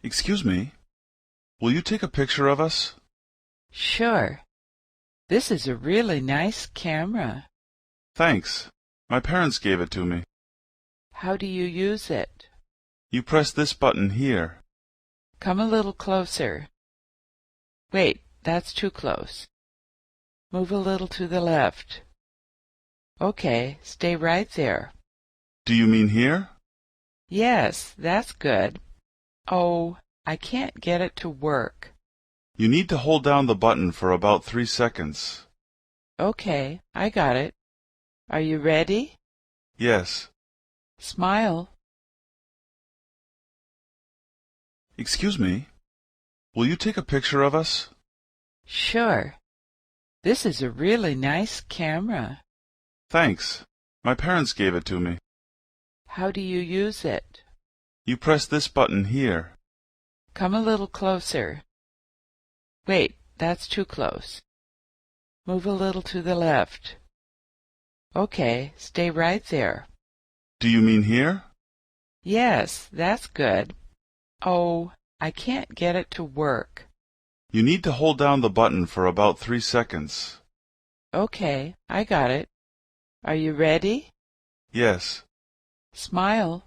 Excuse me, will you take a picture of us? Sure. This is a really nice camera. Thanks. My parents gave it to me. How do you use it? You press this button here. Come a little closer. Wait, that's too close. Move a little to the left. Okay, stay right there. Do you mean here? Yes, that's good. Oh, I can't get it to work. You need to hold down the button for about 3 seconds. Okay, I got it. Are you ready? Yes. Smile. Excuse me, will you take a picture of us? Sure. This is a really nice camera. Thanks. My parents gave it to me. How do you use it? You press this button here. Come a little closer. Wait, that's too close. Move a little to the left. Okay, stay right there. Do you mean here? Yes, that's good. Oh, I can't get it to work. You need to hold down the button for about 3 seconds. Okay, I got it. Are you ready? Yes. Smile.